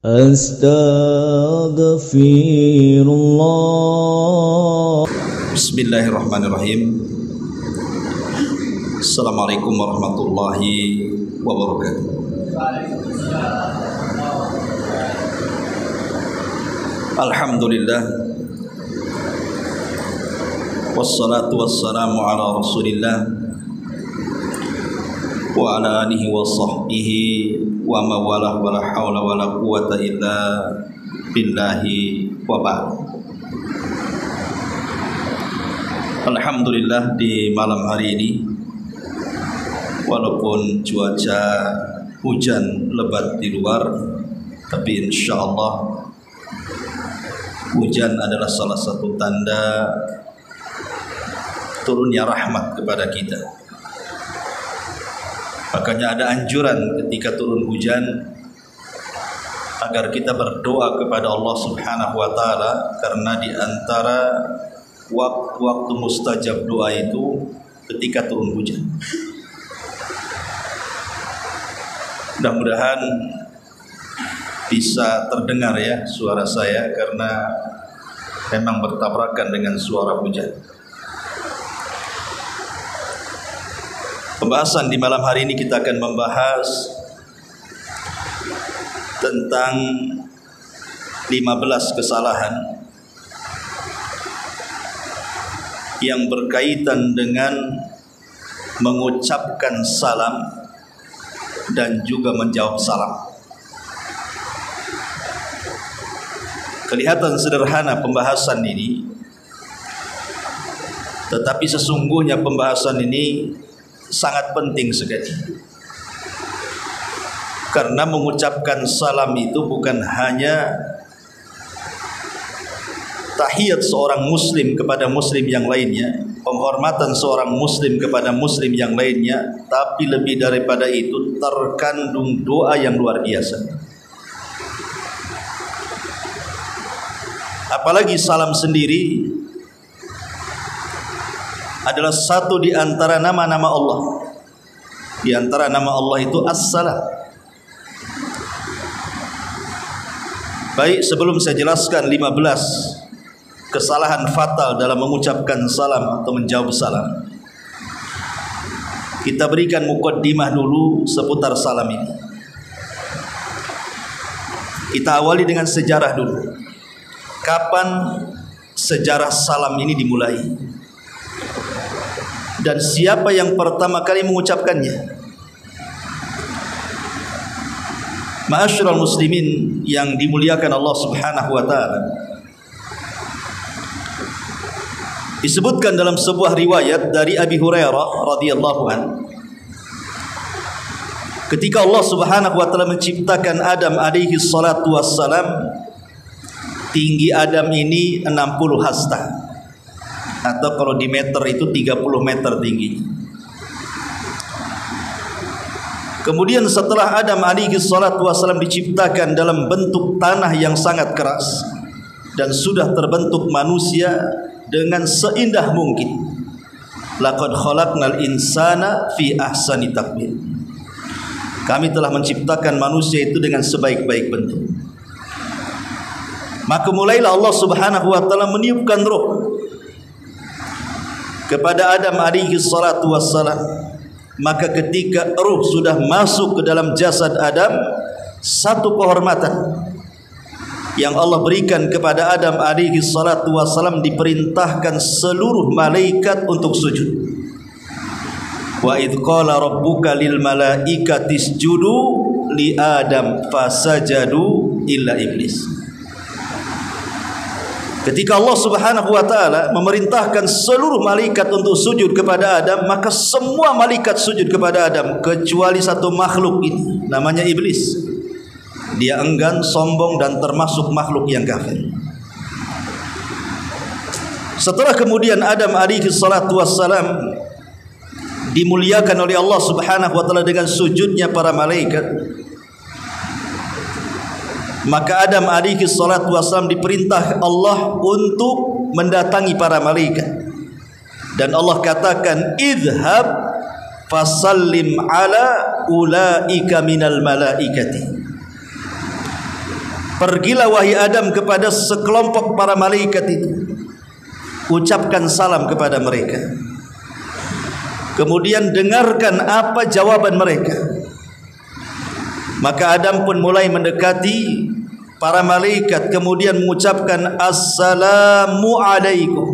Astaghfirullah. Bismillahirrahmanirrahim. Assalamualaikum warahmatullahi wabarakatuh. Alhamdulillah, wassalatu wassalamu ala rasulillah wa ala alihi wa sahbihi wa mawalah wa la hawla wa la quwata illa billahi wa ba'd. Alhamdulillah, di malam hari ini walaupun cuaca hujan lebat di luar, tapi insyaallah hujan adalah salah satu tanda turunnya rahmat kepada kita. Makanya ada anjuran ketika turun hujan agar kita berdoa kepada Allah Subhanahu wa taala, karena di antara waktu mustajab doa itu ketika turun hujan. Mudah-mudahan bisa terdengar ya suara saya, karena memang bertabrakan dengan suara hujan. Pembahasan di malam hari ini kita akan membahas tentang 15 kesalahan yang berkaitan dengan mengucapkan salam dan juga menjawab salam. Kelihatan sederhana pembahasan ini, tetapi sesungguhnya pembahasan ini sangat penting sekali. Karena mengucapkan salam itu bukan hanya tahiyat seorang muslim kepada muslim yang lainnya, penghormatan seorang muslim kepada muslim yang lainnya, tapi lebih daripada itu terkandung doa yang luar biasa. Apalagi salam sendiri adalah satu di antara nama-nama Allah. Di antara nama Allah itu As-Salam. Baik, sebelum saya jelaskan 15 kesalahan fatal dalam mengucapkan salam atau menjawab salam, kita berikan muqaddimah dulu seputar salam ini. Kita awali dengan sejarah dulu. Kapan sejarah salam ini dimulai? Dan siapa yang pertama kali mengucapkannya? Ma'asyiral muslimin yang dimuliakan Allah Subhanahu wa taala, disebutkan dalam sebuah riwayat dari Abi Hurairah radhiyallahu anhu, ketika Allah Subhanahu wa taala menciptakan Adam alaihi salatu wassalam, tinggi Adam ini 60 hasta, atau kalau di meter itu 30 meter tinggi. Kemudian setelah Adam alaihi salatu wasallam diciptakan dalam bentuk tanah yang sangat keras, dan sudah terbentuk manusia dengan seindah mungkin. Laqad khalaqnal insana fi ahsani taqwim. Kami telah menciptakan manusia itu dengan sebaik-baik bentuk. Maka mulailah Allah Subhanahu wa taala meniupkan roh kepada Adam alaihi salatu wassalam. Maka ketika ruh sudah masuk ke dalam jasad Adam, satu kehormatan yang Allah berikan kepada Adam alaihi salatu wassalam, diperintahkan seluruh malaikat untuk sujud. Wa idh qala rabbuka lil malaikati isjudu li Adam fasajadu illa iblis. Ketika Allah Subhanahu wa taala memerintahkan seluruh malaikat untuk sujud kepada Adam, maka semua malaikat sujud kepada Adam kecuali satu makhluk ini, namanya iblis. Dia enggan, sombong, dan termasuk makhluk yang kafir. Setelah kemudian Adam alaihi salatu wassalam dimuliakan oleh Allah Subhanahu wa taala dengan sujudnya para malaikat, maka Adam alaihi salatu wassalam diperintah Allah untuk mendatangi para malaikat, dan Allah katakan idhab fasallim ala ulaika minal malaikati. pergilah wahai Adam kepada sekelompok para malaikat itu, ucapkan salam kepada mereka, kemudian dengarkan apa jawaban mereka. Maka Adam pun mulai mendekati para malaikat, kemudian mengucapkan assalamu alaikum,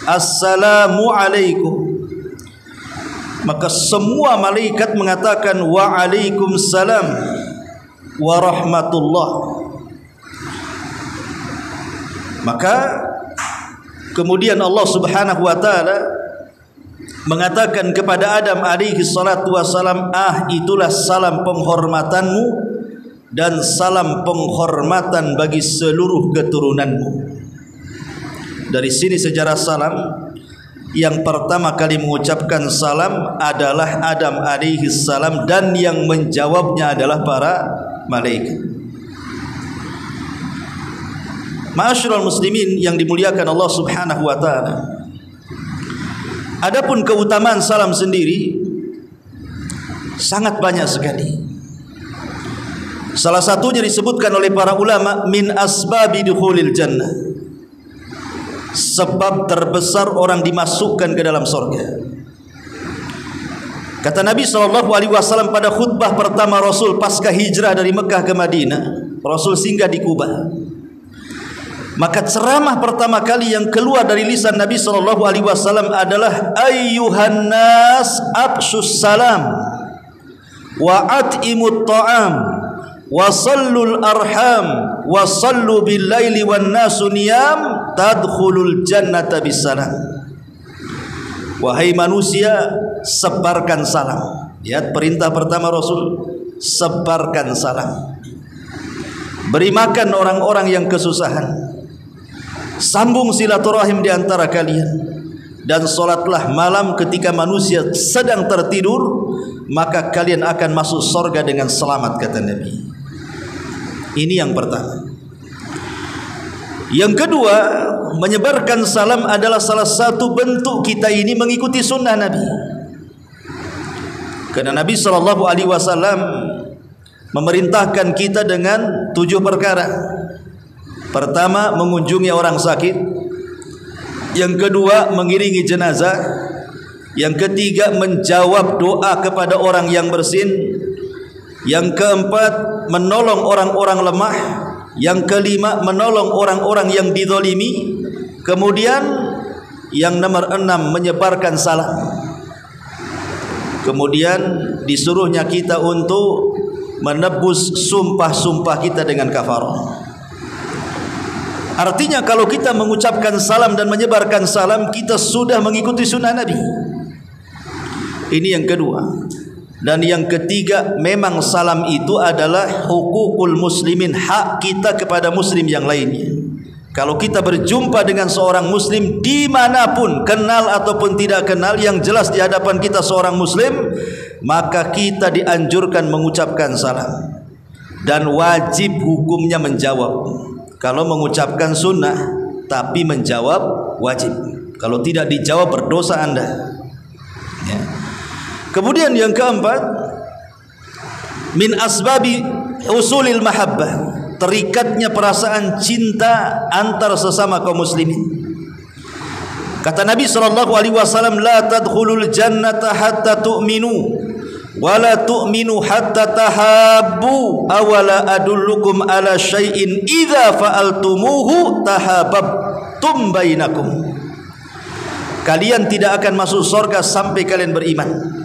assalamu alaikum. Maka semua malaikat mengatakan waalaikumsalam warahmatullah. Maka kemudian Allah Subhanahu wa taala mengatakan kepada Adam alaihi salatu wassalam, itulah salam penghormatanmu dan salam penghormatan bagi seluruh keturunanmu. Dari sini sejarah salam, yang pertama kali mengucapkan salam adalah Adam alaihi salam, dan yang menjawabnya adalah para malaikat. Ma'asyiral muslimin yang dimuliakan Allah Subhanahu wa taala, adapun keutamaan salam sendiri sangat banyak sekali. Salah satunya disebutkan oleh para ulama min asbabi dukhulil jannah, sebab terbesar orang dimasukkan ke dalam surga. Kata Nabi SAW pada khutbah pertama Rasul pasca hijrah dari Mekah ke Madinah, Rasul singgah di Kuba. Maka ceramah pertama kali yang keluar dari lisan Nabi SAW adalah ayyuhan nas abshus salam wa at'imut ta'am wa sallul arham wa sallu bil laili wan nasu niyam tadkhulul jannata bisalam. Wahai manusia, sebarkan salam. Lihat perintah pertama Rasul, sebarkan salam. Beri makan orang-orang yang kesusahan, sambung silaturahim di antara kalian, dan solatlah malam ketika manusia sedang tertidur, maka kalian akan masuk surga dengan selamat, kata Nabi. Ini yang pertama. Yang kedua, menyebarkan salam adalah salah satu bentuk kita ini mengikuti sunnah Nabi. Karena Nabi SAW memerintahkan kita dengan 7 perkara. Pertama, mengunjungi orang sakit. Yang kedua, mengiringi jenazah. Yang ketiga, menjawab doa kepada orang yang bersin. Yang keempat, menolong orang-orang lemah. Yang kelima, menolong orang-orang yang dizalimi. Kemudian yang nomor 6, menyebarkan salam. Kemudian disuruhnya kita untuk menebus sumpah-sumpah kita dengan kafarah. Artinya kalau kita mengucapkan salam dan menyebarkan salam, kita sudah mengikuti sunnah Nabi. Ini yang kedua. Dan yang ketiga, memang salam itu adalah hukukul muslimin, hak kita kepada muslim yang lainnya. Kalau kita berjumpa dengan seorang muslim dimanapun, kenal ataupun tidak kenal, yang jelas di hadapan kita seorang muslim, maka kita dianjurkan mengucapkan salam. Dan wajib hukumnya menjawab. Kalau mengucapkan sunnah tapi menjawab wajib. Kalau tidak dijawab, berdosa Anda. Ya. Kemudian yang keempat, min asbabi usulil mahabbah, terikatnya perasaan cinta antar sesama kaum muslimin. Kata Nabi SAW, la tadkhulul jannata hatta tu'minu wa la tu'minu hatta tahabbu, awala adullukum ala syai'in idza fa'altumuhu tahabbtum bainakum. Kalian tidak akan masuk surga sampai kalian beriman.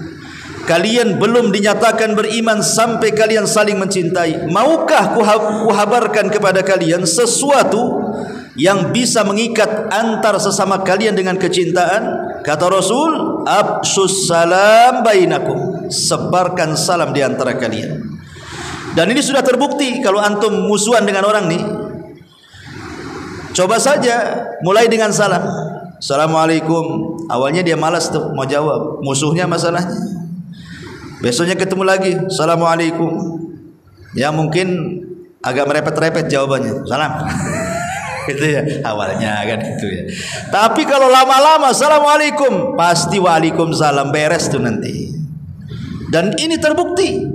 Kalian belum dinyatakan beriman sampai kalian saling mencintai. Maukah kuhabarkan kepada kalian sesuatu yang bisa mengikat antar sesama kalian dengan kecintaan? Kata Rasul, absus salam bainakum, sebarkan salam di antara kalian. Dan ini sudah terbukti. Kalau antum musuhan dengan orang nih, coba saja mulai dengan salam, assalamualaikum. Awalnya dia malas tuh mau jawab, musuhnya masalahnya. Besoknya ketemu lagi, assalamualaikum. Ya mungkin agak merepet-repet jawabannya, salam. Itu ya awalnya kan itu ya. Tapi kalau lama-lama assalamualaikum, pasti waalaikumsalam, beres tuh nanti. Dan ini terbukti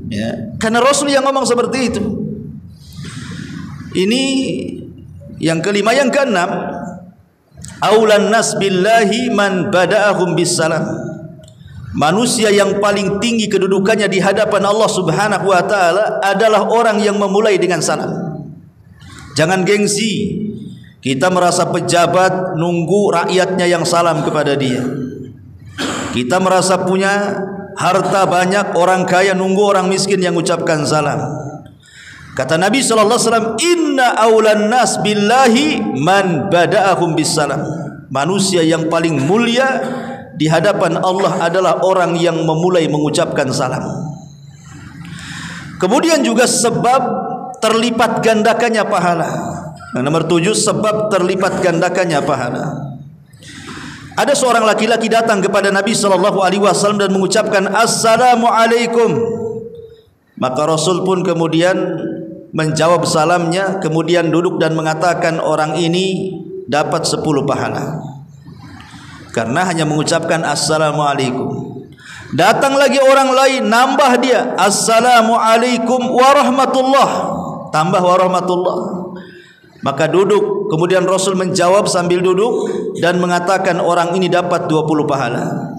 ya, karena Rasul yang ngomong seperti itu. Ini yang kelima. Yang keenam, aulan nas billahi man bada'ahum bisalam. Manusia yang paling tinggi kedudukannya di hadapan Allah Subhanahu wa taala adalah orang yang memulai dengan salam. Jangan gengsi. Kita merasa pejabat nunggu rakyatnya yang salam kepada dia. Kita merasa punya harta banyak, orang kaya nunggu orang miskin yang ucapkan salam. Kata Nabi sallallahu alaihi wasallam, "Inna aulan nas billahi man bada'ahum bisalam." Manusia yang paling mulia di hadapan Allah adalah orang yang memulai mengucapkan salam. Kemudian juga sebab terlipat gandakannya pahala. Yang nomor 7, sebab terlipat gandakannya pahala. Ada seorang laki-laki datang kepada Nabi sallallahu alaihi wasallam dan mengucapkan assalamu alaikum. Maka Rasul pun kemudian menjawab salamnya, kemudian duduk dan mengatakan orang ini dapat 10 pahala karena hanya mengucapkan assalamualaikum. Datang lagi orang lain, nambah dia assalamualaikum warahmatullah, tambah warahmatullah. Maka duduk, kemudian Rasul menjawab sambil duduk dan mengatakan orang ini dapat 20 pahala.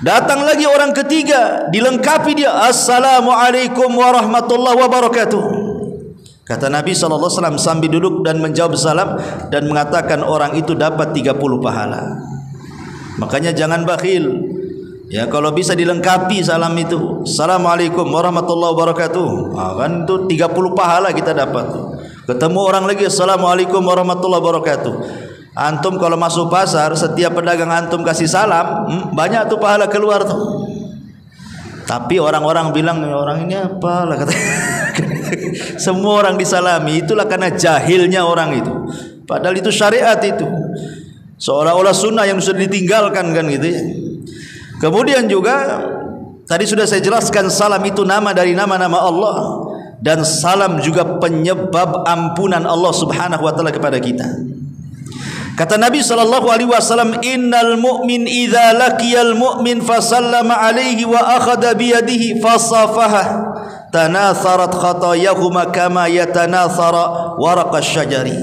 Datang lagi orang ketiga, dilengkapi dia assalamualaikum warahmatullahi wabarakatuh. Kata Nabi SAW sambil duduk dan menjawab salam dan mengatakan orang itu dapat 30 pahala. Makanya jangan bakhil. Ya, kalau bisa dilengkapi salam itu. Assalamualaikum warahmatullahi wabarakatuh. Kan itu 30 pahala kita dapat. Ketemu orang lagi assalamualaikum warahmatullahi wabarakatuh. Antum kalau masuk pasar, setiap pedagang antum kasih salam, banyak tuh pahala keluar tuh. Tapi orang-orang bilang orang ini apa lah kata. Semua orang disalami, itulah karena jahilnya orang itu. Padahal itu syariat itu. Seolah-olah sunnah yang sudah ditinggalkan kan gitu ya. Kemudian juga tadi sudah saya jelaskan salam itu nama dari nama-nama Allah, dan salam juga penyebab ampunan Allah Subhanahu wa taala kepada kita. Kata Nabi sallallahu alaihi wasallam, "Innal mu'min idza laqiyal mu'min fa sallama alaihi wa akhadha bi yadihi fasafaha tanatharat khatayahuma kama yatanathara waraqasy syajari."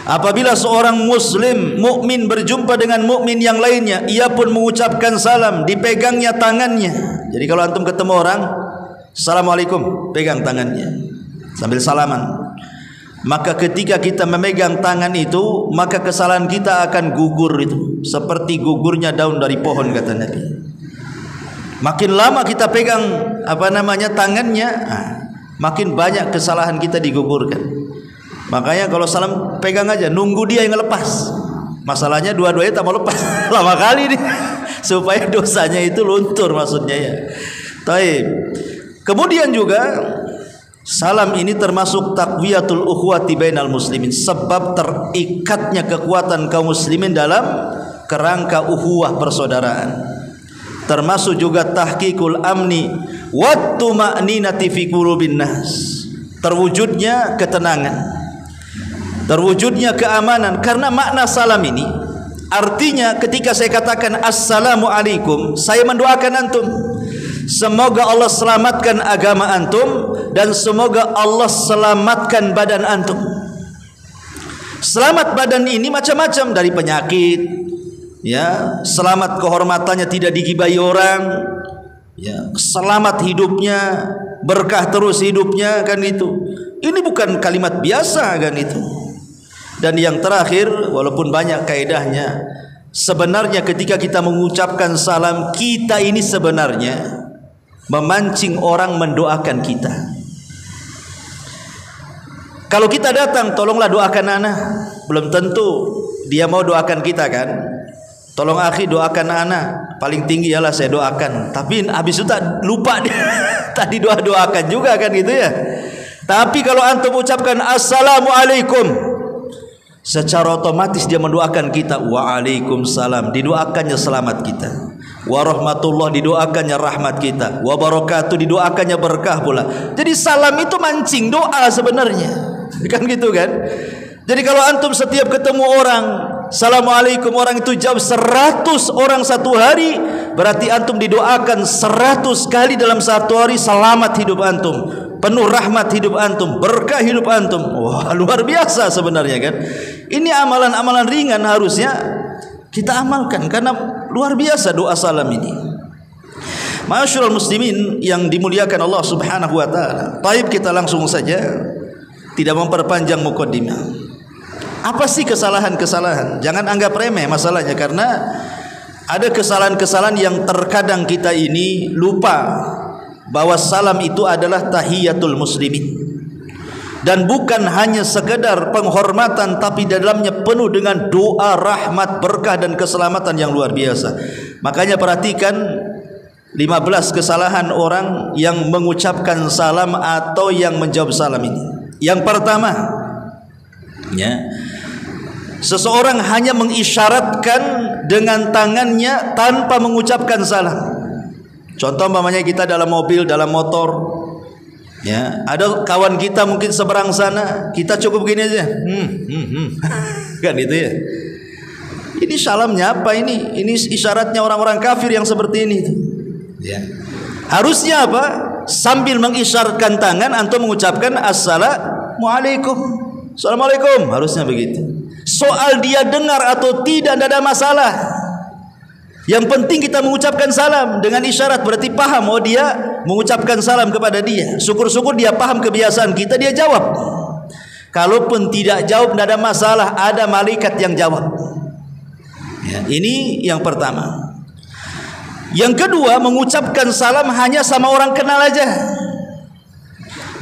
Apabila seorang muslim mukmin berjumpa dengan mukmin yang lainnya, ia pun mengucapkan salam, dipegangnya tangannya. Jadi kalau antum ketemu orang, assalamualaikum, pegang tangannya sambil salaman. Maka ketika kita memegang tangan itu, maka kesalahan kita akan gugur itu, seperti gugurnya daun dari pohon kata Nabi. Makin lama kita pegang tangannya, makin banyak kesalahan kita digugurkan. Makanya kalau salam pegang aja, nunggu dia yang lepas. Masalahnya dua-duanya tak mau lepas. Lama kali nih supaya dosanya itu luntur maksudnya ya. Taib. Kemudian juga salam ini termasuk taqwiyatul ukhuwati bainal muslimin, sebab terikatnya kekuatan kaum muslimin dalam kerangka ukhuwah persaudaraan. Termasuk juga tahqiqul amni wat tuma'ninati fi qulubin nas. Terwujudnya ketenangan, terwujudnya keamanan. Karena makna salam ini artinya ketika saya katakan assalamualaikum, saya mendoakan antum, semoga Allah selamatkan agama antum dan semoga Allah selamatkan badan antum. Selamat badan ini macam-macam, dari penyakit, ya, selamat kehormatannya tidak digibahi orang, ya, selamat hidupnya, berkah terus hidupnya, kan itu. Ini bukan kalimat biasa kan itu. Dan yang terakhir, walaupun banyak kaidahnya, sebenarnya ketika kita mengucapkan salam, kita ini sebenarnya memancing orang mendoakan kita. Kalau kita datang, tolonglah doakan ana, belum tentu dia mau doakan kita kan. Tolong akhi doakan ana, paling tinggi ialah saya doakan. Tapi habis itu tak lupa dia tadi doakan juga kan gitu ya. Tapi kalau antum ucapkan assalamualaikum, secara otomatis dia mendoakan kita. Waalaikumsalam, didoakannya selamat kita. Warahmatullah, didoakannya rahmat kita. Wabarakatuh, didoakannya berkah pula. Jadi salam itu mancing doa sebenarnya, kan gitu kan. Jadi kalau antum setiap ketemu orang assalamualaikum, orang itu jawab 100 orang satu hari, berarti antum didoakan 100 kali dalam satu hari, selamat hidup antum, penuh rahmat hidup antum, berkah hidup antum. Wah, luar biasa sebenarnya kan. Ini amalan-amalan ringan harusnya kita amalkan karena luar biasa doa salam ini. Ma'asyiral muslimin yang dimuliakan Allah Subhanahu wa taala. Baik, kita langsung saja, tidak memperpanjang mukaddimah. Apa sih kesalahan-kesalahan? Jangan anggap remeh masalahnya, karena ada kesalahan-kesalahan yang terkadang kita ini lupa bahwa salam itu adalah tahiyatul muslimin, dan bukan hanya sekedar penghormatan, tapi dalamnya penuh dengan doa rahmat, berkah dan keselamatan yang luar biasa. Makanya perhatikan 15 kesalahan orang yang mengucapkan salam atau yang menjawab salam ini. Yang pertama, ya, seseorang hanya mengisyaratkan dengan tangannya tanpa mengucapkan salam. Contoh umpamanya kita dalam mobil, dalam motor, ya, ada kawan kita mungkin seberang sana, kita cukup begini aja, kan itu ya. Ini salamnya apa ini? Ini isyaratnya orang-orang kafir yang seperti ini. Ya. Harusnya apa? Sambil mengisyaratkan tangan antum mengucapkan assalamualaikum. Assalamualaikum, harusnya begitu. Soal dia dengar atau tidak ada masalah. Yang penting kita mengucapkan salam dengan isyarat, berarti paham oh dia mengucapkan salam kepada dia. Syukur-syukur dia paham kebiasaan kita, dia jawab. Kalaupun tidak jawab tidak ada masalah, ada malaikat yang jawab. Ya, ini yang pertama. Yang kedua, mengucapkan salam hanya sama orang kenal aja.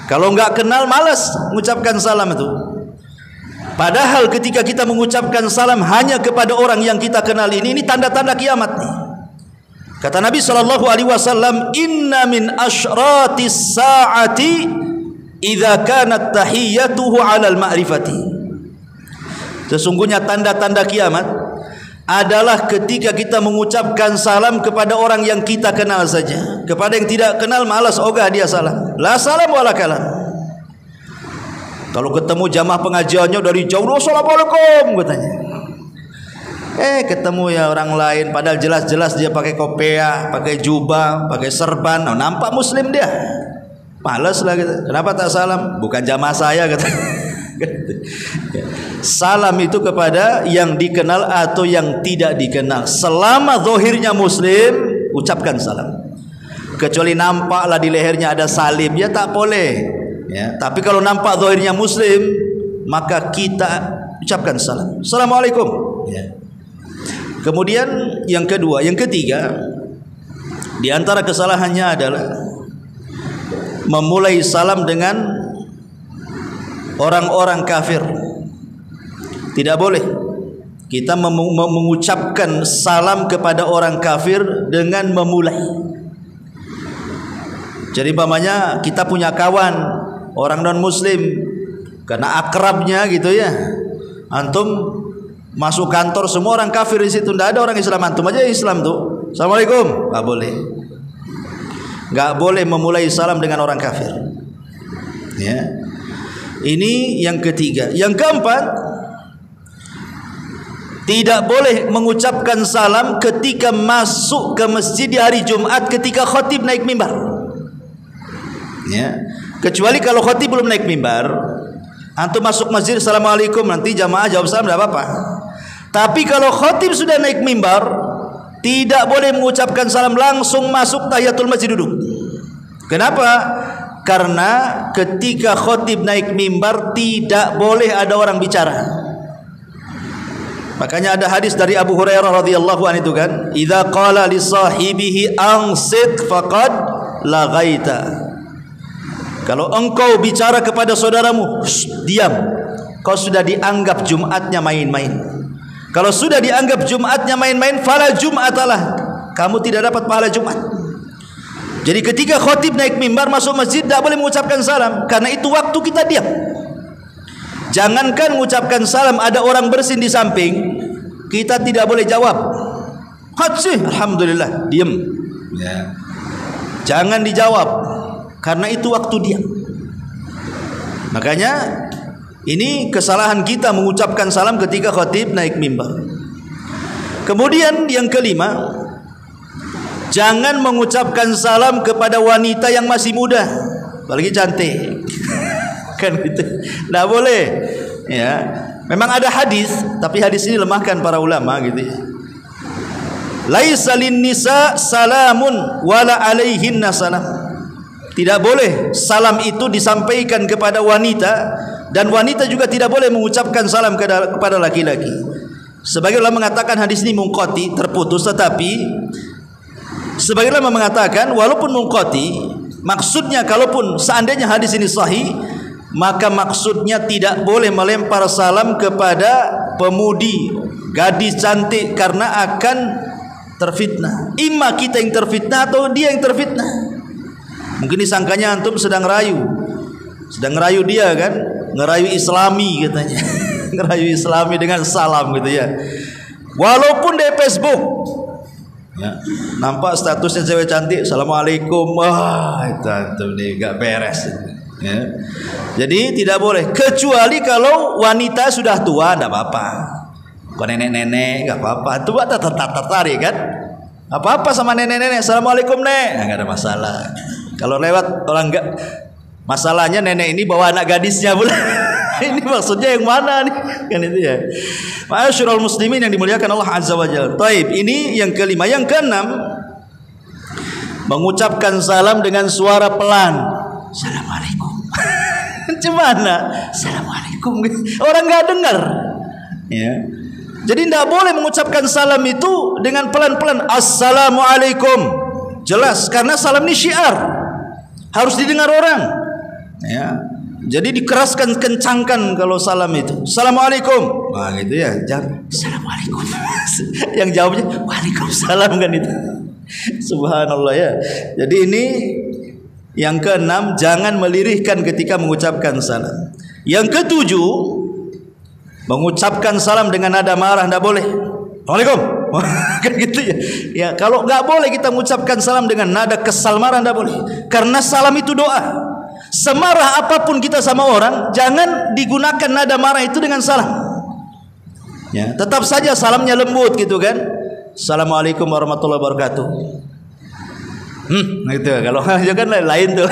Kalau nggak kenal malas mengucapkan salam itu. Padahal ketika kita mengucapkan salam hanya kepada orang yang kita kenal ini tanda-tanda kiamat nih. Kata Nabi SAW, inna min asyratis sa'ati idza kanat tahiyyatuhu 'alal ma'rifati. Sesungguhnya tanda-tanda kiamat adalah ketika kita mengucapkan salam kepada orang yang kita kenal saja. Kepada yang tidak kenal malas ogah dia salam. La salam wala kalam. Kalau ketemu jamaah pengajiannya dari jauh, assalamualaikum katanya. Ketemu ya orang lain, padahal jelas-jelas dia pakai kopiah, pakai jubah, pakai serban, nampak muslim dia. Malas lah gitu. Kenapa tak salam? Bukan jamaah saya katanya. Salam itu kepada yang dikenal atau yang tidak dikenal. Selama zahirnya muslim, ucapkan salam. Kecuali nampaklah di lehernya ada salib, ya tak boleh. Ya, tapi kalau nampak zahirnya muslim, maka kita ucapkan salam. Assalamualaikum. Ya. Kemudian yang kedua, yang ketiga, di antara kesalahannya adalah memulai salam dengan orang-orang kafir. Tidak boleh kita mengucapkan salam kepada orang kafir dengan memulai. Jadi umpamanya kita punya kawan orang non muslim, karena akrabnya gitu ya, antum masuk kantor semua orang kafir di situ, tidak ada orang Islam, antum aja Islam tuh, assalamualaikum, nggak boleh. Nggak boleh memulai salam dengan orang kafir. Ya. Ini yang ketiga. Yang keempat, tidak boleh mengucapkan salam ketika masuk ke masjid di hari Jumat ketika khatib naik mimbar. Ya. Kecuali kalau khatib belum naik mimbar, antum masuk masjid assalamualaikum, nanti jamaah jawab salam tidak apa-apa. Tapi kalau khatib sudah naik mimbar, tidak boleh mengucapkan salam, langsung masuk tahiyatul masjid duduk. Kenapa? Karena ketika khatib naik mimbar tidak boleh ada orang bicara. Makanya ada hadis dari Abu Hurairah radhiyallahu anhu itu kan, idza qala li sahibihi ansit faqad laghaita. Kalau engkau bicara kepada saudaramu, diam, kau sudah dianggap Jumatnya main-main. Kalau sudah dianggap Jumatnya main-main, fala Jum'atalah, kamu tidak dapat pahala Jumat. Jadi ketika khatib naik mimbar masuk masjid tidak boleh mengucapkan salam, karena itu waktu kita diam. Jangankan mengucapkan salam, ada orang bersin di samping, kita tidak boleh jawab. Hatsih, alhamdulillah, diam. Ya. Jangan dijawab, karena itu waktu diam. Makanya ini kesalahan kita mengucapkan salam ketika khatib naik mimbar. Kemudian yang kelima, jangan mengucapkan salam kepada wanita yang masih muda, apalagi cantik. Kan gitu. Enggak boleh. Ya. Memang ada hadis, tapi hadis ini lemahkan para ulama gitu ya. Laisa lin nisa salamun wala alaihinna salam. Tidak boleh salam itu disampaikan kepada wanita, dan wanita juga tidak boleh mengucapkan salam kepada laki-laki. Sebagian ulama mengatakan hadis ini munqati, terputus, tetapi sebagian ulama mengatakan walaupun munqati, maksudnya kalaupun seandainya hadis ini sahih, maka maksudnya tidak boleh melempar salam kepada pemudi, gadis cantik, karena akan terfitnah. Imma kita yang terfitnah atau dia yang terfitnah. Mungkin disangkanya antum sedang ngerayu dia kan, ngerayu Islami katanya. Ngerayu Islami dengan salam gitu ya. Walaupun di Facebook ya, nampak statusnya cewek cantik, assalamualaikum, wah itu antum nih gak beres ya. Jadi tidak boleh, kecuali kalau wanita sudah tua, tidak apa-apa. Kalau nenek-nenek gak apa-apa, tua tetap tertarik kan, apa-apa sama nenek-nenek, assalamualaikum nek, nggak ada masalah. Kalau lewat orang enggak, masalahnya nenek ini bawa anak gadisnya pula. Ini maksudnya yang mana nih? Kan itu ya. Ma'asyiral muslimin yang dimuliakan Allah Azza wa Jalla. Taib, ini yang kelima. Yang keenam, mengucapkan salam dengan suara pelan. Assalamualaikum. Gimana? Assalamualaikum. Orang enggak dengar. Ya. Jadi tidak boleh mengucapkan salam itu dengan pelan-pelan. Assalamualaikum. Jelas, karena salam ini syiar, harus didengar orang. Ya. Jadi dikeraskan, kencangkan kalau salam itu. Assalamualaikum. Nah gitu ya. Jangan assalamualaikum. Yang jawabnya waalaikumsalam kan itu. Subhanallah ya. Jadi ini yang keenam, jangan melirihkan ketika mengucapkan salam. Yang ketujuh, mengucapkan salam dengan nada marah tidak boleh. Assalamualaikum. Kan gitu ya. Ya, kalau nggak boleh kita mengucapkan salam dengan nada kesal marah, tidak boleh. Karena salam itu doa. Semarah apapun kita sama orang, jangan digunakan nada marah itu dengan salam. Ya, tetap saja salamnya lembut gitu kan. Assalamualaikum warahmatullahi wabarakatuh. Gitu ya. Kalau kan lain tuh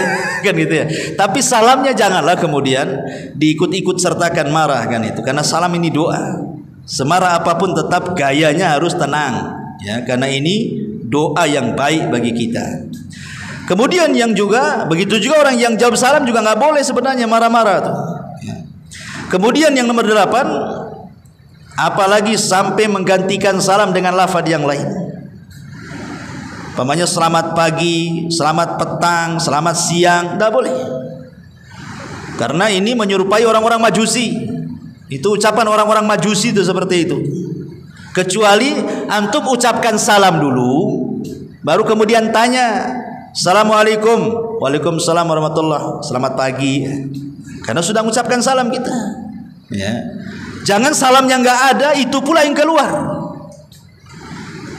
kan gitu ya. Tapi salamnya janganlah kemudian diikut-ikut sertakan marah kan itu. Karena salam ini doa. Semarah apapun tetap gayanya harus tenang ya, karena ini doa yang baik bagi kita. Kemudian yang juga begitu juga orang yang jawab salam juga nggak boleh sebenarnya marah-marah tuh. Ya. Kemudian yang nomor 8, apalagi sampai menggantikan salam dengan lafaz yang lain. Umpamanya selamat pagi, selamat petang, selamat siang, tidak boleh. Karena ini menyerupai orang-orang Majusi. Itu ucapan orang-orang Majusi itu seperti itu. Kecuali antum ucapkan salam dulu, baru kemudian tanya, assalamualaikum, waalaikumsalam warahmatullah, selamat pagi. Karena sudah mengucapkan salam kita. Ya. Jangan salam yang nggak ada itu pula yang keluar.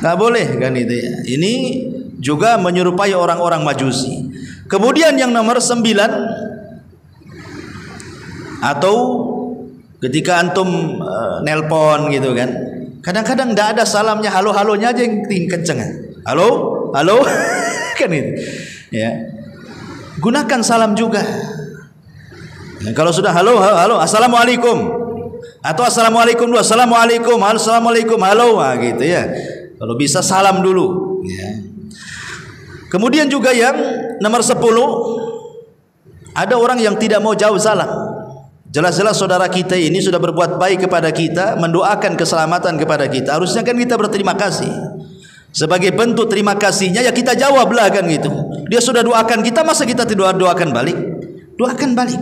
Nggak boleh kan itu ya. Ini juga menyerupai orang-orang Majusi. Kemudian yang nomor 9, atau ketika antum nelpon gitu kan, kadang-kadang tidak ada salamnya, halo-halonya aja yang kenceng. Halo, halo, kan itu. Ya, gunakan salam juga. Ya, kalau sudah halo, halo, assalamualaikum, atau assalamualaikum dulu, assalamualaikum, halo, assalamualaikum, halo, nah, gitu ya. Kalau bisa salam dulu. Ya. Kemudian juga yang nomor 10, ada orang yang tidak mau jawab salam. Jelas-jelas saudara kita ini sudah berbuat baik kepada kita, mendoakan keselamatan kepada kita. Harusnya kan kita berterima kasih. Sebagai bentuk terima kasihnya ya kita jawablah kan gitu. Dia sudah doakan kita, masa kita tidak doakan balik? Doakan balik.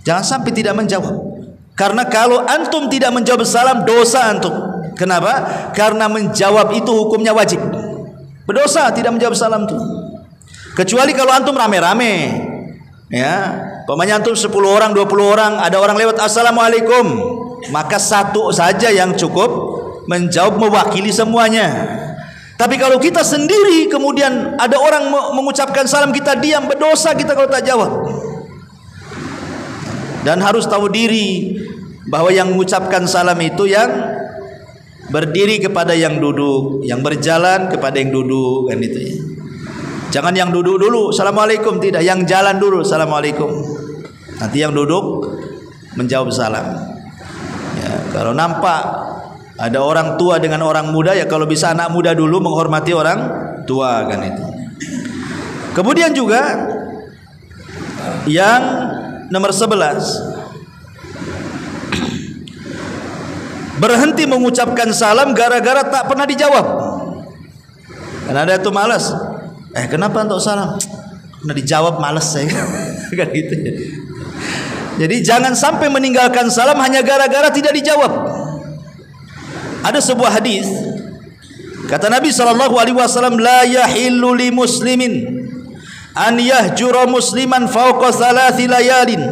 Jangan sampai tidak menjawab. Karena kalau antum tidak menjawab salam, dosa antum. Kenapa? Karena menjawab itu hukumnya wajib. Berdosa tidak menjawab salam itu. Kecuali kalau antum rame-rame. Ya, pokoknya antum 10 orang, 20 orang, ada orang lewat assalamualaikum, maka satu saja yang cukup menjawab mewakili semuanya. Tapi kalau kita sendiri kemudian ada orang mengucapkan salam, kita diam, berdosa kita kalau tak jawab. Dan harus tahu diri bahwa yang mengucapkan salam itu yang berdiri kepada yang duduk, yang berjalan kepada yang duduk, kan itu ya. Jangan yang duduk dulu assalamualaikum, tidak, yang jalan dulu assalamualaikum. Nanti yang duduk menjawab salam. Ya, kalau nampak ada orang tua dengan orang muda, ya kalau bisa anak muda dulu menghormati orang tua, kan itu. Kemudian juga yang nomor 11, berhenti mengucapkan salam gara-gara tak pernah dijawab. Kan ada itu malas. Kenapa untuk salam? Pernah dijawab, malas saya. Kan gitu. Jadi jangan sampai meninggalkan salam hanya gara-gara tidak dijawab. Ada sebuah hadis, kata Nabi SAW, la yahillu li muslimin an yahjura musliman fawqa thalathi layalin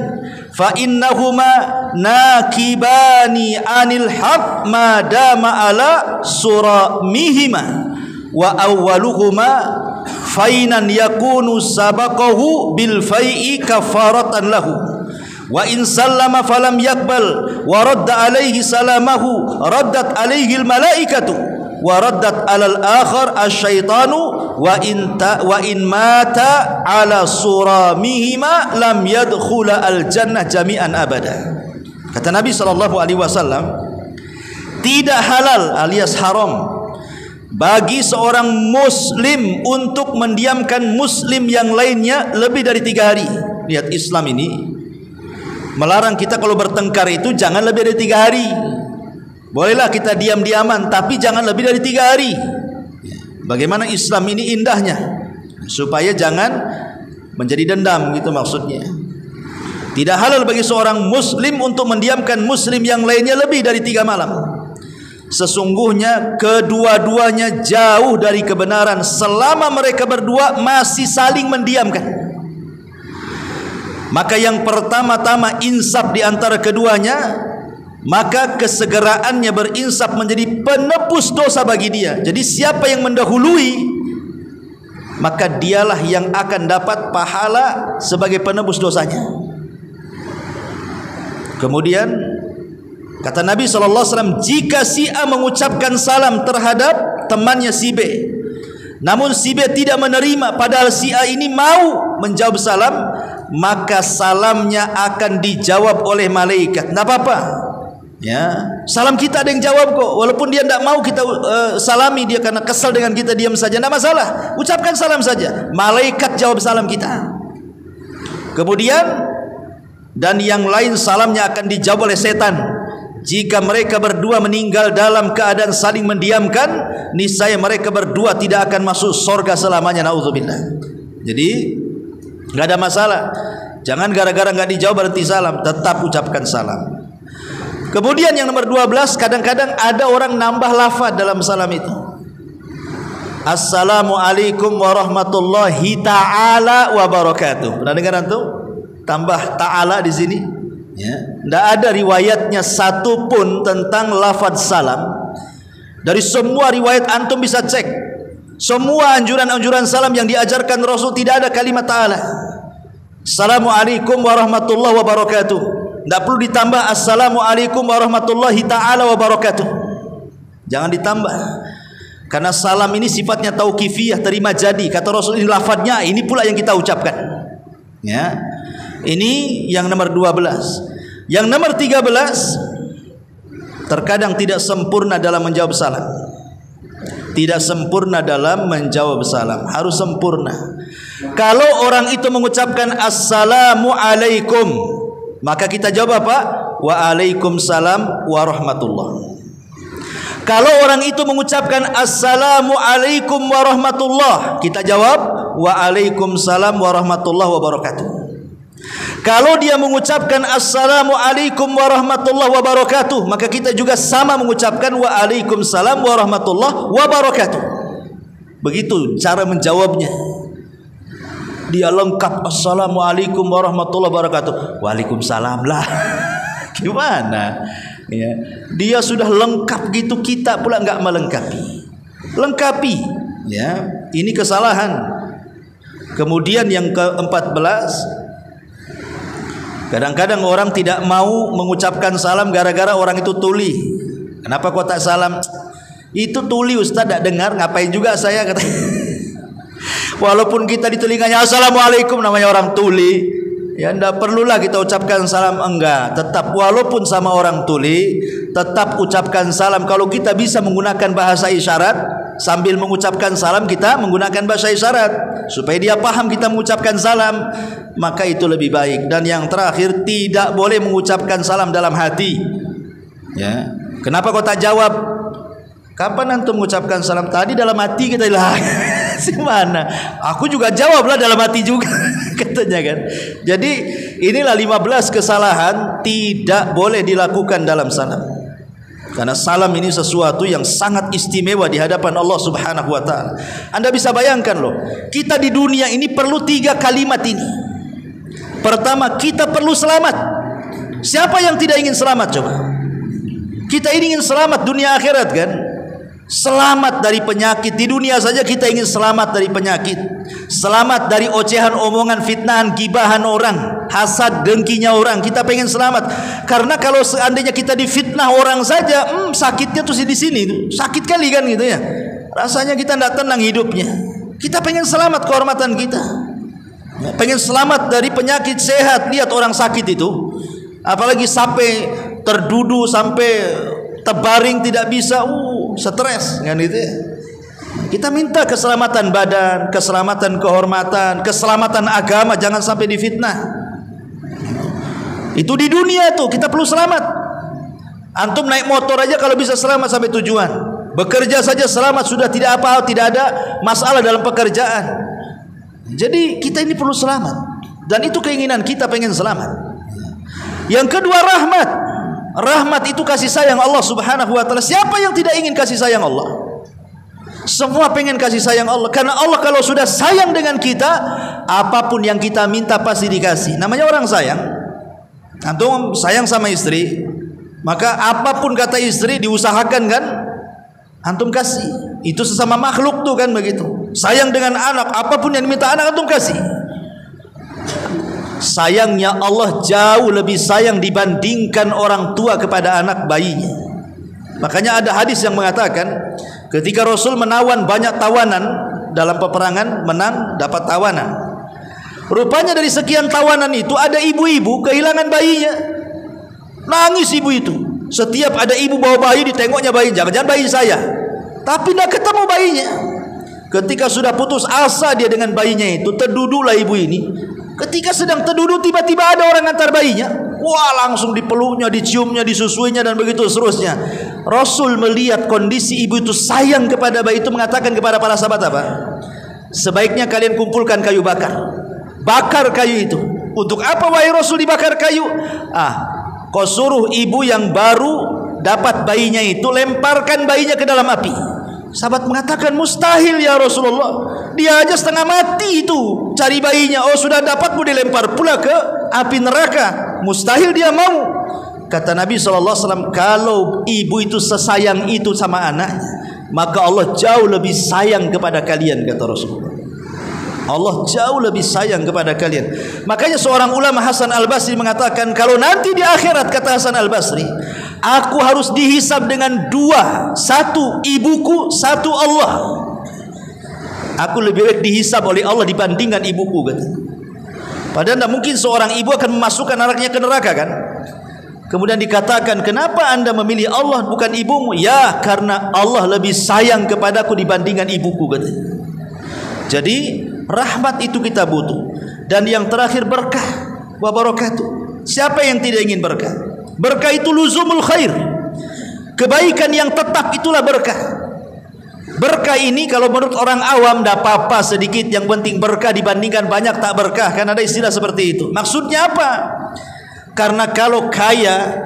fa innahuma nakibani anil haq ma dama ala suramihima wa awwaluhuma fainan yakunu sabaqahu bil fai'i kafaratan lahu wa in sallama falam yakbal wa radda alaihi salamahu raddat alaihi al malaikatu wa raddat alal akhar asyaitanu wa in mata ala suramihima lam yadkhula al jannah jami'an abada. Kata Nabi SAW, tidak halal alias haram bagi seorang muslim untuk mendiamkan muslim yang lainnya lebih dari 3 hari. Lihat, Islam ini melarang kita kalau bertengkar itu jangan lebih dari 3 hari. Bolehlah kita diam-diaman, tapi jangan lebih dari 3 hari. Bagaimana Islam ini indahnya, supaya jangan menjadi dendam, gitu maksudnya. Tidak halal bagi seorang muslim untuk mendiamkan muslim yang lainnya lebih dari 3 malam. Sesungguhnya kedua-duanya jauh dari kebenaran selama mereka berdua masih saling mendiamkan. Maka yang pertama-tama insaf di antara keduanya, maka kesegeraannya berinsaf menjadi penebus dosa bagi dia. Jadi siapa yang mendahului, maka dialah yang akan dapat pahala sebagai penebus dosanya. Kemudian kata Nabi SAW, jika si A mengucapkan salam terhadap temannya si B, namun si B tidak menerima padahal si A ini mau menjawab salam, maka salamnya akan dijawab oleh malaikat. Tidak apa-apa, ya, salam kita ada yang jawab kok, walaupun dia tidak mau kita salami dia karena kesal dengan kita, diam saja, tidak masalah, ucapkan salam saja, malaikat jawab salam kita. Kemudian dan yang lain salamnya akan dijawab oleh setan. Jika mereka berdua meninggal dalam keadaan saling mendiamkan, niscaya mereka berdua tidak akan masuk surga selamanya, naudzubillah. Jadi nggak ada masalah, jangan gara-gara nggak dijawab berhenti salam, tetap ucapkan salam. Kemudian yang nomor 12, kadang-kadang ada orang nambah lafaz dalam salam itu. Assalamualaikum warahmatullahi ta'ala wabarakatuh. Pernah dengar antum? Tambah ta'ala di sini. Ya, tidak ada riwayatnya satu pun tentang lafaz salam. Dari semua riwayat antum bisa cek, semua anjuran-anjuran salam yang diajarkan Rasul tidak ada kalimat ta'ala. Assalamualaikum warahmatullahi wabarakatuh. Tidak perlu ditambah assalamualaikum warahmatullahi ta'ala wabarakatuh. Jangan ditambah, karena salam ini sifatnya tauqifiyah, terima jadi. Kata Rasul, ini lafadznya, ini pula yang kita ucapkan. Ya, ini yang nomor 12. Yang nomor 13, terkadang tidak sempurna dalam menjawab salam. Tidak sempurna dalam menjawab salam, harus sempurna. Kalau orang itu mengucapkan assalamualaikum, maka kita jawab apa? Waalaikumsalam warahmatullah. Kalau orang itu mengucapkan assalamualaikum warahmatullah, kita jawab waalaikumsalam warahmatullahi wabarakatuh. Kalau dia mengucapkan assalamualaikum warahmatullahi wabarakatuh, maka kita juga sama mengucapkan waalaikumsalam warahmatullahi wabarakatuh. Begitu cara menjawabnya. Dia lengkap assalamualaikum warahmatullahi wabarakatuh, waalaikumsalam lah. Gimana? Ya, dia sudah lengkap gitu, kita pula nggak melengkapi. Lengkapi, ya, ini kesalahan. Kemudian yang ke-14, kadang-kadang orang tidak mau mengucapkan salam gara-gara orang itu tuli. Kenapa kau tak salam? Itu tuli Ustaz tak dengar, ngapain juga saya kata. Walaupun kita di telinganya assalamualaikum, namanya orang tuli, ya enggak perlulah kita ucapkan salam, enggak. Tetap walaupun sama orang tuli, tetap ucapkan salam. Kalau kita bisa menggunakan bahasa isyarat, sambil mengucapkan salam kita menggunakan bahasa isyarat supaya dia paham kita mengucapkan salam, maka itu lebih baik. Dan yang terakhir, tidak boleh mengucapkan salam dalam hati. Ya, kenapa kau tak jawab? Kapan antum mengucapkan salam? Tadi dalam hati kita lah. Mana? Aku juga jawablah dalam hati juga katanya kan. Jadi inilah 15 kesalahan tidak boleh dilakukan dalam salam. Karena salam ini sesuatu yang sangat istimewa di hadapan Allah Subhanahu wa taala. Anda bisa bayangkan loh, kita di dunia ini perlu 3 kalimat ini. Pertama, kita perlu selamat. Siapa yang tidak ingin selamat coba? Kita ingin selamat dunia akhirat kan? Selamat dari penyakit. Di dunia saja kita ingin selamat dari penyakit, selamat dari ocehan, omongan, fitnahan, gibahan orang, hasad, dengkinya orang. Kita pengen selamat. Karena kalau seandainya kita difitnah orang saja, sakitnya tuh di sini tuh. Sakit kali kan gitu ya. Rasanya kita tidak tenang hidupnya. Kita pengen selamat kehormatan kita. Pengen selamat dari penyakit, sehat. Lihat orang sakit itu, apalagi sampai terdudu, sampai terbaring tidak bisa, stres kan itu ya. Kita minta keselamatan badan, keselamatan kehormatan, keselamatan agama, jangan sampai difitnah. Itu di dunia tuh kita perlu selamat. Antum naik motor aja kalau bisa selamat sampai tujuan. Bekerja saja selamat, sudah tidak apa-apa, tidak ada masalah dalam pekerjaan. Jadi kita ini perlu selamat, dan itu keinginan kita, pengen selamat. Yang kedua, rahmat. Rahmat itu kasih sayang Allah Subhanahu wa taala. Siapa yang tidak ingin kasih sayang Allah? Semua pengen kasih sayang Allah. Karena Allah kalau sudah sayang dengan kita, apapun yang kita minta pasti dikasih. Namanya orang sayang. Antum sayang sama istri, maka apapun kata istri diusahakan kan, antum kasih. Itu sesama makhluk tuh kan begitu. Sayang dengan anak, apapun yang diminta anak antum kasih. Sayangnya Allah jauh lebih sayang dibandingkan orang tua kepada anak bayinya. Makanya ada hadis yang mengatakan, ketika Rasul menawan banyak tawanan dalam peperangan, menang dapat tawanan. Rupanya dari sekian tawanan itu ada ibu-ibu kehilangan bayinya. Nangis ibu itu. Setiap ada ibu bawa bayi, ditengoknya bayi, jangan-jangan bayi saya. Tapi tidak ketemu bayinya. Ketika sudah putus asa dia dengan bayinya itu, terdudulah ibu ini. Ketika sedang terduduk, tiba-tiba ada orang antar bayinya. Wah, langsung dipeluknya, diciumnya, disusuinya, dan begitu seterusnya. Rasul melihat kondisi ibu itu sayang kepada bayi itu, mengatakan kepada para sahabat apa? Sebaiknya kalian kumpulkan kayu bakar. Bakar kayu itu. Untuk apa wahai Rasul dibakar kayu? Kau suruh ibu yang baru dapat bayinya itu, lemparkan bayinya ke dalam api. Sahabat mengatakan, mustahil ya Rasulullah, dia aja setengah mati itu cari bayinya. Oh, sudah dapat mau dilempar pula ke api neraka, mustahil dia mau. Kata Nabi SAW, kalau ibu itu sesayang itu sama anaknya, maka Allah jauh lebih sayang kepada kalian, kata Rasulullah. Allah jauh lebih sayang kepada kalian. Makanya seorang ulama, Hasan Al-Basri, mengatakan, kalau nanti di akhirat, kata Hasan Al-Basri, aku harus dihisab dengan 2, 1 ibuku, 1 Allah. Aku lebih baik dihisab oleh Allah dibandingkan ibuku, kata. Padahal tidak mungkin seorang ibu akan memasukkan anaknya ke neraka kan. Kemudian dikatakan, kenapa anda memilih Allah bukan ibumu? Ya, karena Allah lebih sayang kepadaku dibandingkan ibuku, kata. Jadi rahmat itu kita butuh. Dan yang terakhir, berkah wa barakatuh. Siapa yang tidak ingin berkah? Berkah itu luzumul khair. Kebaikan yang tetap itulah berkah. Berkah ini kalau menurut orang awam tidak apa-apa sedikit, yang penting berkah dibandingkan banyak tak berkah. Kan ada istilah seperti itu. Maksudnya apa? Karena kalau kaya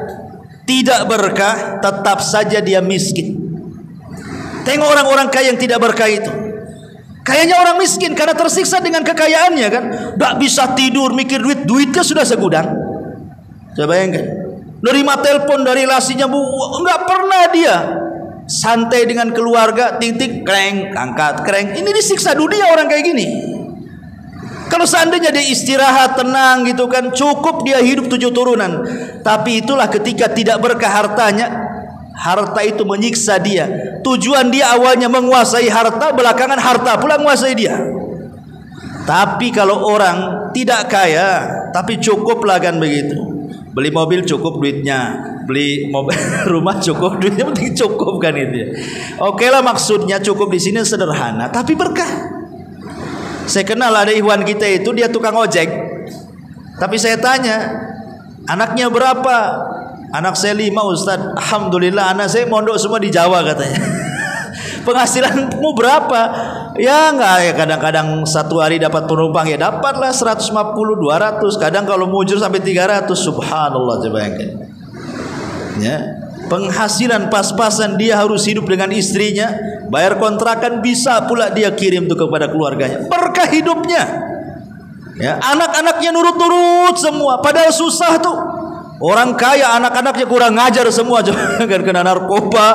tidak berkah, tetap saja dia miskin. Tengok orang-orang kaya yang tidak berkah itu. Kayaknya orang miskin karena tersiksa dengan kekayaannya kan. Tak bisa tidur mikir duit, duitnya sudah segudang. Coba bayangkan. Nerima telepon dari lasinya, bu, enggak pernah dia santai dengan keluarga, ting-ting, kreng, angkat, kreng. Ini disiksa dunia orang kayak gini. Kalau seandainya dia istirahat, tenang gitu kan, cukup dia hidup 7 turunan. Tapi itulah ketika tidak berkah hartanya, harta itu menyiksa dia. Tujuan dia awalnya menguasai harta, belakangan harta pula menguasai dia. Tapi kalau orang tidak kaya tapi cukup lah kan begitu, beli mobil cukup duitnya, beli mobil, rumah cukup duitnya, penting cukup kan itu ya. Oke lah, maksudnya cukup di sini sederhana tapi berkah. Saya kenal ada ikhwan kita itu, dia tukang ojek. Tapi saya tanya, anaknya berapa? Anak saya 5 Ustaz. Alhamdulillah anak saya mondok semua di Jawa katanya. Penghasilanmu berapa? Ya enggak, ya kadang-kadang satu hari dapat penumpang ya dapatlah 150, 200. Kadang kalau mujur sampai 300. Subhanallah, coba bayangkan. Ya. Penghasilan pas-pasan, dia harus hidup dengan istrinya, bayar kontrakan, bisa pula dia kirim tuh kepada keluarganya. Berkah hidupnya. Ya, anak-anaknya nurut-nurut semua, padahal susah tuh. Orang kaya anak-anaknya kurang ngajar semua, kan kena narkoba,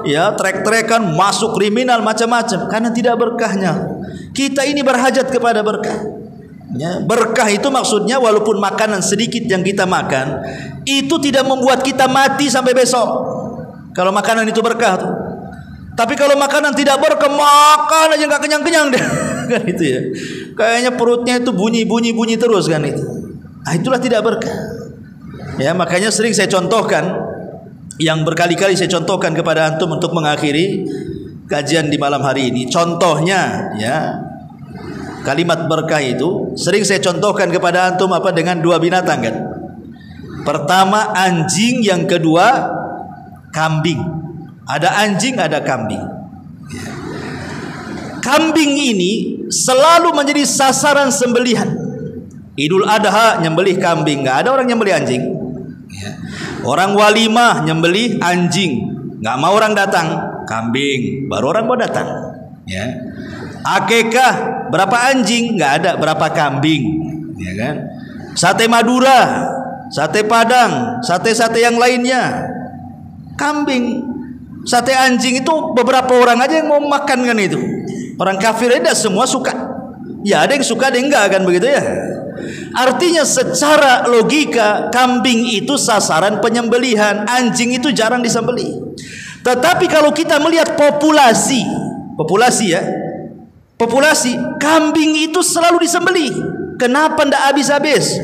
ya, trek-trekan, masuk kriminal macam-macam karena tidak berkahnya. Kita ini berhajat kepada berkah. Ya, berkah itu maksudnya walaupun makanan sedikit yang kita makan itu tidak membuat kita mati sampai besok. Kalau makanan itu berkah tuh. Tapi kalau makanan tidak berkah, makan aja nggak kenyang-kenyang deh. Kan itu ya. Kayaknya perutnya itu bunyi terus kan itu. Nah, itulah tidak berkah. Ya, makanya sering saya contohkan, yang berkali-kali saya contohkan kepada antum untuk mengakhiri kajian di malam hari ini. Contohnya ya, kalimat berkah itu sering saya contohkan kepada antum apa dengan 2 binatang kan. Pertama anjing, yang kedua kambing. Ada anjing, ada kambing. Kambing ini selalu menjadi sasaran sembelihan. Idul Adha nyembelih kambing, nggak ada orang nyembelih anjing. Orang walimah nyembelih anjing, nggak mau orang datang, kambing, baru orang mau datang. Ya. Akikah berapa anjing, nggak ada, berapa kambing, ya kan? Sate Madura, sate Padang, sate-sate yang lainnya, kambing. Sate anjing itu beberapa orang aja yang mau makan kan itu. Orang kafir tidak semua suka. Ya ada yang suka, ada yang enggak kan begitu ya. Artinya secara logika kambing itu sasaran penyembelihan, anjing itu jarang disembelih. Tetapi kalau kita melihat populasi ya, populasi kambing itu selalu disembelih. Kenapa ndak habis-habis?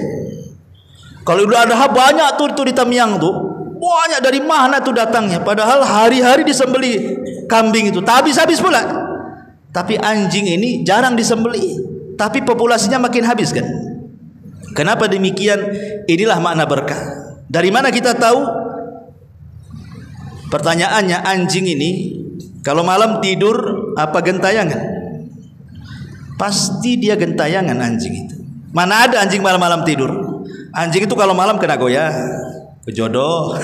Kalau Idul Adha banyak tuh di Tamiang tuh. Banyak, dari mana tuh datangnya? Padahal hari-hari disembelih kambing itu, tak habis-habis pula. Tapi anjing ini jarang disembelih, tapi populasinya makin habis kan? Kenapa demikian? Inilah makna berkah. Dari mana kita tahu? Pertanyaannya, anjing ini kalau malam tidur apa gentayangan? Pasti dia gentayangan anjing itu. Mana ada anjing malam-malam tidur? Anjing itu kalau malam kena goyah, kejodoh,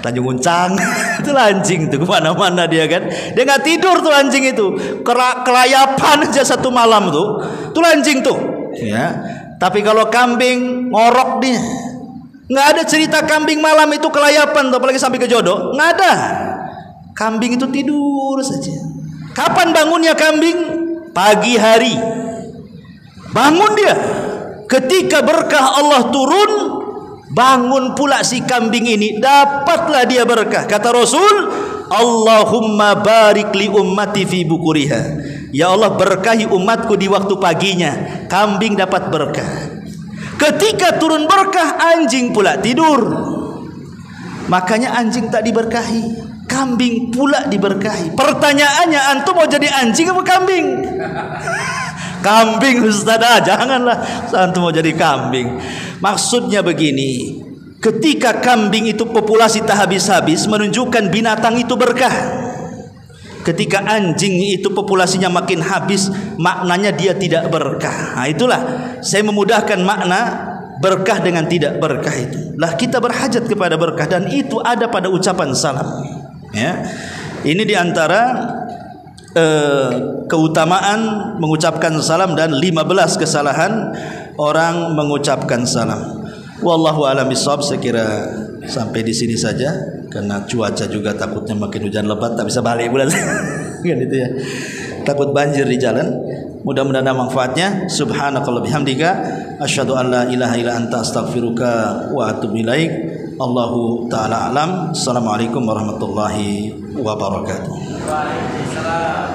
Tanjung Uncang, itulah anjing tuh, kemana-mana dia kan. Dia nggak tidur tuh anjing itu, kelayapan aja satu malam tuh, itulah anjing tuh. Ya. Tapi kalau kambing ngorok dia, nggak ada cerita kambing malam itu kelayapan tuh, apalagi sampai kejodoh, nggak ada. Kambing itu tidur saja. Kapan bangunnya kambing? Pagi hari. Bangun dia. Ketika berkah Allah turun, bangun pula si kambing ini, dapatlah dia berkah. Kata Rasul, Allahumma barik li ummati fi bukuriha. Ya Allah, berkahi umatku di waktu paginya. Kambing dapat berkah. Ketika turun berkah, anjing pula tidur. Makanya anjing tak diberkahi, kambing pula diberkahi. Pertanyaannya, antum mau jadi anjing apa kambing? Kambing Ustaz, janganlah antum mau jadi kambing. Maksudnya begini, ketika kambing itu populasi tak habis-habis, menunjukkan binatang itu berkah. Ketika anjing itu populasinya makin habis, maknanya dia tidak berkah. Nah, itulah saya memudahkan makna berkah dengan tidak berkah itu. Lah kita berhajat kepada berkah, dan itu ada pada ucapan salaf. Ya. Ini diantara keutamaan mengucapkan salam dan 15 kesalahan orang mengucapkan salam. Wallahu a'lam bishawab. Saya kira sampai di sini saja, karena cuaca juga takutnya makin hujan lebat, tak bisa balik bulan kan itu ya. Takut banjir di jalan. Mudah-mudahan ada manfaatnya. Subhanakallah bihamdika asyhadu an la ilaha illa anta astaghfiruka wa atubu ilaik. Allahu taala alam. Assalamualaikum warahmatullahi wabarakatuh. Waalaikumsalam.